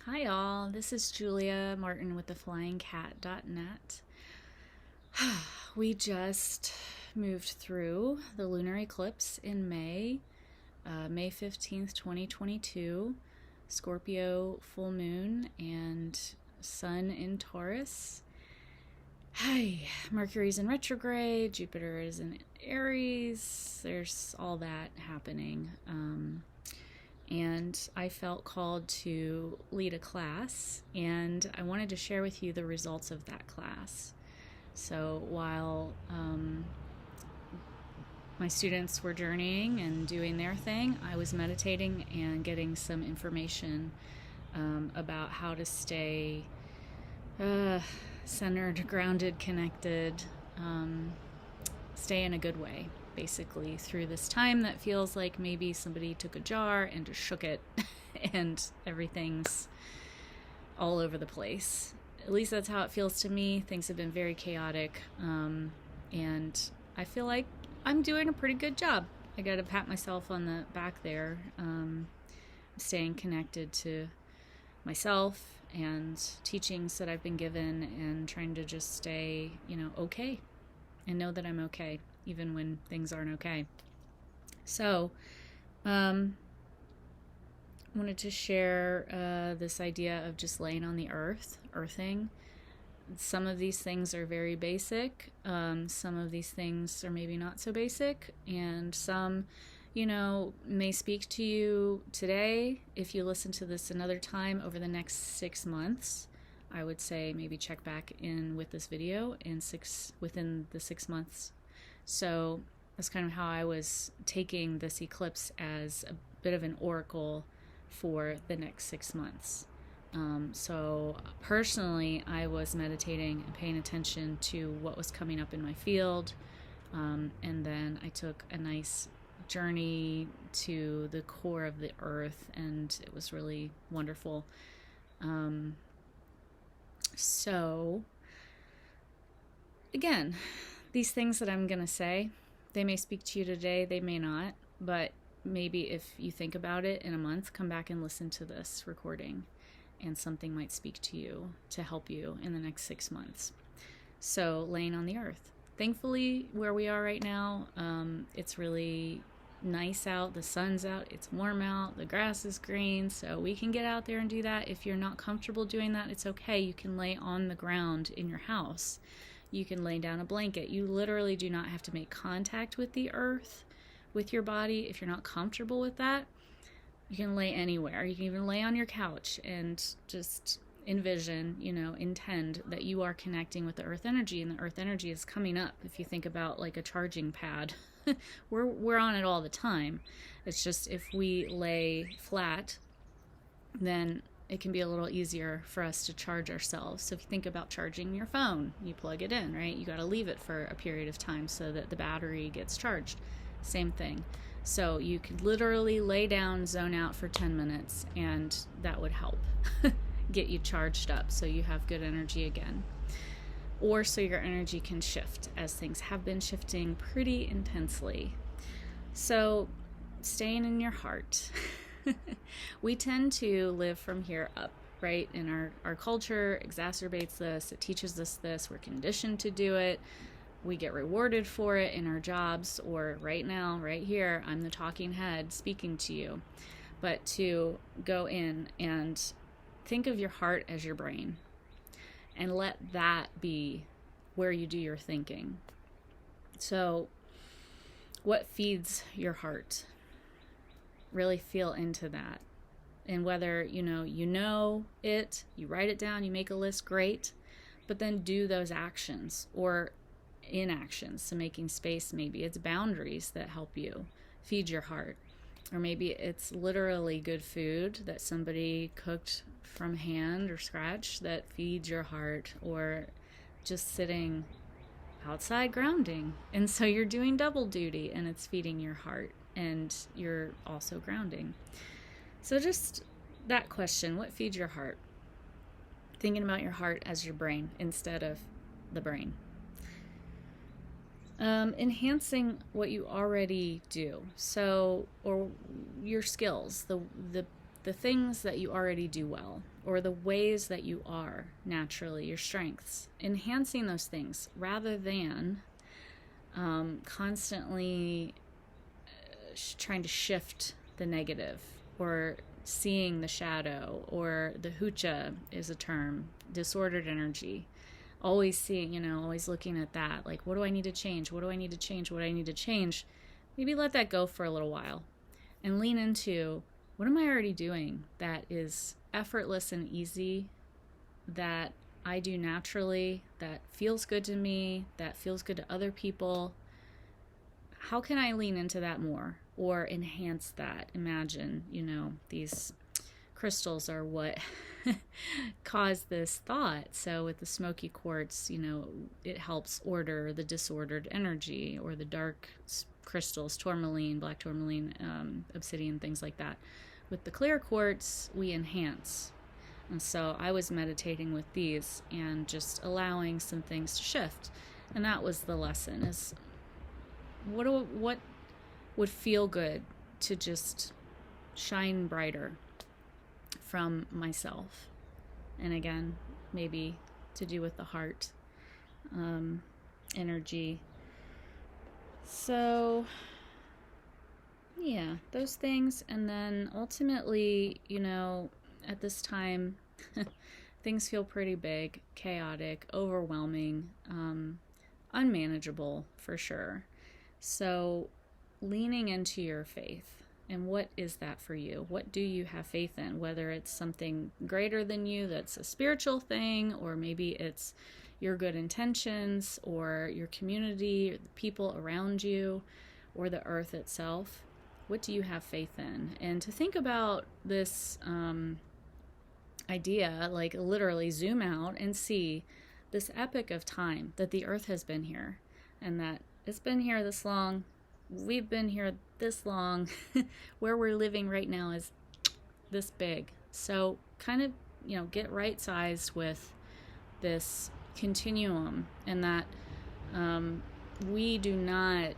Hi, all. This is Julia Martin with theflyingcat.net. We just moved through the lunar eclipse in May, May 15th, 2022, Scorpio full moon, and Sun in Taurus. Hi, Mercury's in retrograde, Jupiter is in Aries. There's all that happening. And I felt called to lead a class, and I wanted to share with you the results of that class. So while my students were journeying and doing their thing, I was meditating and getting some information about how to stay centered, grounded, connected, stay in a good way, basically, through this time that feels like maybe somebody took a jar and just shook it and everything's all over the place. At least that's how it feels to me. Things have been very chaotic, and I feel like I'm doing a pretty good job. I gotta pat myself on the back there, staying connected to myself and teachings that I've been given, and trying to just stay, okay, and know that I'm okay, even when things aren't okay. So, wanted to share this idea of just laying on the earthing. Some of these things are very basic. Some of these things are maybe not so basic, and some, may speak to you today. If you listen to this another time over the next 6 months, I would say maybe check back in with this video within the 6 months. So that's kind of how I was taking this eclipse, as a bit of an oracle for the next 6 months. So personally, I was meditating and paying attention to what was coming up in my field, and then I took a nice journey to the core of the earth, and it was really wonderful. So again, these things that I'm going to say, they may speak to you today, they may not, but maybe if you think about it in a month, come back and listen to this recording, and something might speak to you to help you in the next 6 months. So, laying on the earth. Thankfully, where we are right now, it's really nice out, the sun's out, it's warm out, the grass is green, so we can get out there and do that. If you're not comfortable doing that, it's okay. You can lay on the ground in your house. You can lay down a blanket. You literally do not have to make contact with the earth, with your body. If you're not comfortable with that, you can lay anywhere. You can even lay on your couch and just envision, intend that you are connecting with the earth energy, and the earth energy is coming up. If you think about like a charging pad, we're on it all the time. It's just if we lay flat, then it can be a little easier for us to charge ourselves. So if you think about charging your phone, you plug it in, right? You got to leave it for a period of time so that the battery gets charged. Same thing. So you could literally lay down, zone out for 10 minutes, and that would help get you charged up so you have good energy again. Or so your energy can shift, as things have been shifting pretty intensely. So staying in your heart. We tend to live from here up, right? And our culture exacerbates this. It teaches us this. We're conditioned to do it. We get rewarded for it in our jobs, or right now, right here, I'm the talking head speaking to you. But to go in and think of your heart as your brain, and let that be where you do your thinking. So what feeds your heart? Really feel into that. And whether you know it, you write it down, you make a list, great. But then do those actions, or inactions. So making space, maybe it's boundaries that help you feed your heart. Or maybe it's literally good food that somebody cooked from hand or scratch that feeds your heart, or just sitting outside grounding. And so you're doing double duty, and it's feeding your heart, and you're also grounding. So just that question, what feeds your heart? Thinking about your heart as your brain instead of the brain. Enhancing what you already do. So, or your skills, the the things that you already do well, or the ways that you are naturally, your strengths, enhancing those things rather than constantly trying to shift the negative, or seeing the shadow, or the hucha is a term, disordered energy. Always seeing, always looking at that. Like, what do I need to change? What do I need to change? What do I need to change? Maybe let that go for a little while and lean into, what am I already doing that is effortless and easy, that I do naturally, that feels good to me, that feels good to other people? How can I lean into that more or enhance that? Imagine, these crystals are what cause this thought. So with the smoky quartz, it helps order the disordered energy, or the dark crystals, tourmaline, black tourmaline, obsidian, things like that. With the clear quartz, we enhance. And so I was meditating with these and just allowing some things to shift. And that was the lesson, is what would feel good to just shine brighter from myself. And again, maybe to do with the heart energy. So yeah, those things. And then ultimately, at this time, things feel pretty big, chaotic, overwhelming, unmanageable for sure. So leaning into your faith, and what is that for you? What do you have faith in? Whether it's something greater than you, that's a spiritual thing, or maybe it's your good intentions, or your community, or the people around you, or the earth itself. What do you have faith in? And to think about this idea, like literally zoom out and see this epic of time that the earth has been here, and that it's been here this long. We've been here this long. Where we're living right now is this big. So kind of, get right-sized with this continuum, and that we do not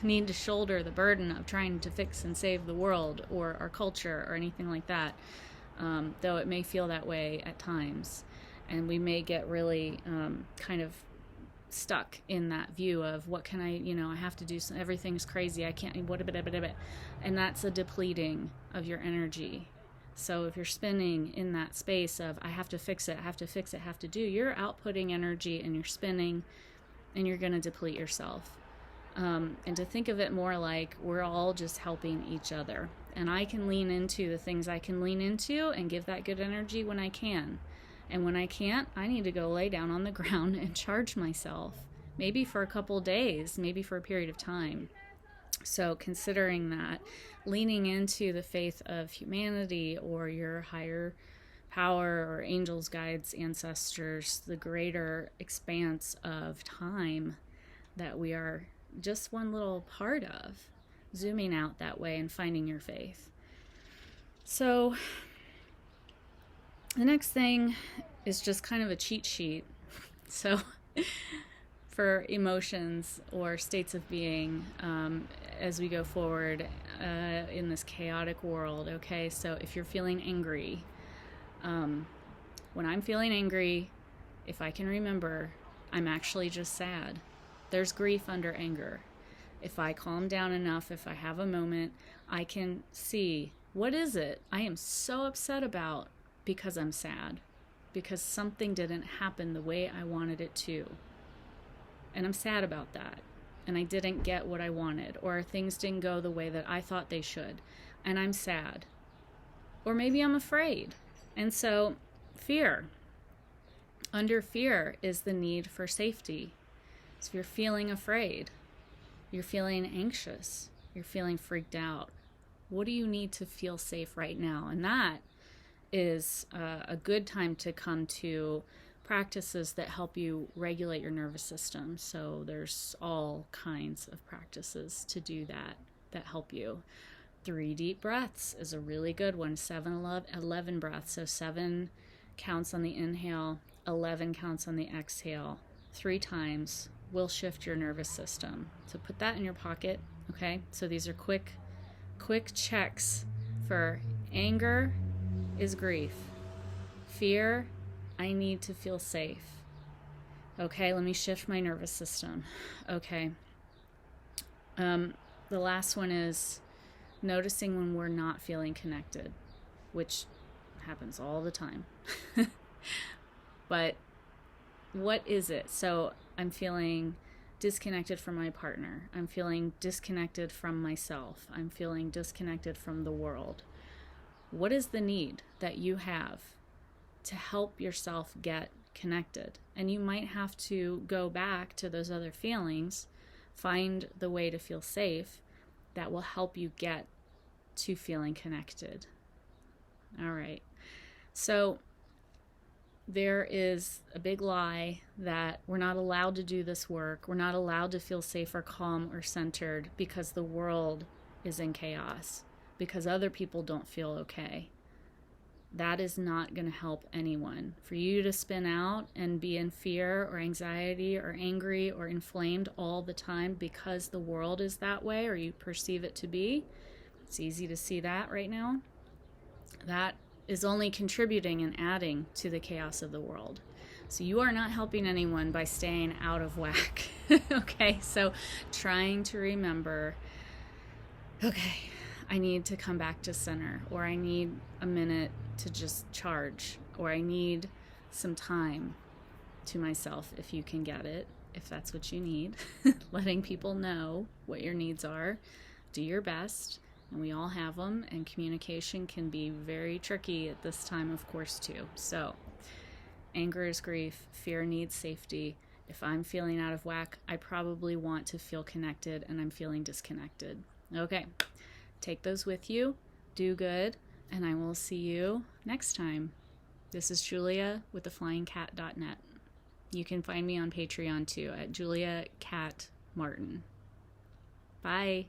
need to shoulder the burden of trying to fix and save the world or our culture or anything like that, though it may feel that way at times. And we may get really kind of stuck in that view of, what can I have to do, everything's crazy, I can't, and that's a depleting of your energy. So if you're spinning in that space of, I have to fix it, have to do, you're outputting energy and you're spinning, and you're going to deplete yourself. And to think of it more like we're all just helping each other, and I can lean into the things I can lean into and give that good energy when I can. And when I can't, I need to go lay down on the ground and charge myself, maybe for a couple days, maybe for a period of time. So considering that, leaning into the faith of humanity, or your higher power, or angels, guides, ancestors, the greater expanse of time that we are just one little part of, zooming out that way and finding your faith. So the next thing is just kind of a cheat sheet. So for emotions or states of being as we go forward in this chaotic world. Okay, so if you're feeling angry, when I'm feeling angry, if I can remember, I'm actually just sad. There's grief under anger. If I calm down enough, if I have a moment, I can see, what is it I am so upset about, because I'm sad, because something didn't happen the way I wanted it to. And I'm sad about that. And I didn't get what I wanted, or things didn't go the way that I thought they should. And I'm sad. Or maybe I'm afraid. And so fear. Under fear is the need for safety. So if you're feeling afraid, you're feeling anxious, you're feeling freaked out, what do you need to feel safe right now? And that is a good time to come to practices that help you regulate your nervous system. So there's all kinds of practices to do that help you. 3 deep breaths is a really good one. 11 breaths. So 7 counts on the inhale, 11 counts on the exhale. 3 times will shift your nervous system. So put that in your pocket. Okay. So these are quick checks for anger, is grief. Fear, I need to feel safe. Okay, let me shift my nervous system. Okay. The last one is noticing when we're not feeling connected, which happens all the time. But what is it? So I'm feeling disconnected from my partner. I'm feeling disconnected from myself. I'm feeling disconnected from the world. What is the need that you have to help yourself get connected? And you might have to go back to those other feelings, find the way to feel safe that will help you get to feeling connected. All right. So there is a big lie that we're not allowed to do this work. We're not allowed to feel safe or calm or centered because the world is in chaos, because other people don't feel okay. That is not going to help anyone. For you to spin out and be in fear or anxiety or angry or inflamed all the time because the world is that way or you perceive it to be, it's easy to see that right now. That is only contributing and adding to the chaos of the world. So you are not helping anyone by staying out of whack. Okay, so trying to remember, okay, I need to come back to center, or I need a minute to just charge, or I need some time to myself if you can get it, if that's what you need. Letting people know what your needs are. Do your best. And we all have them, and communication can be very tricky at this time, of course, too. So, anger is grief, fear needs safety. If I'm feeling out of whack, I probably want to feel connected, and I'm feeling disconnected. Okay, take those with you, do good, and I will see you next time. This is Julia with theflyingcat.net. You can find me on Patreon, too, at Julia Cat Martin. Bye.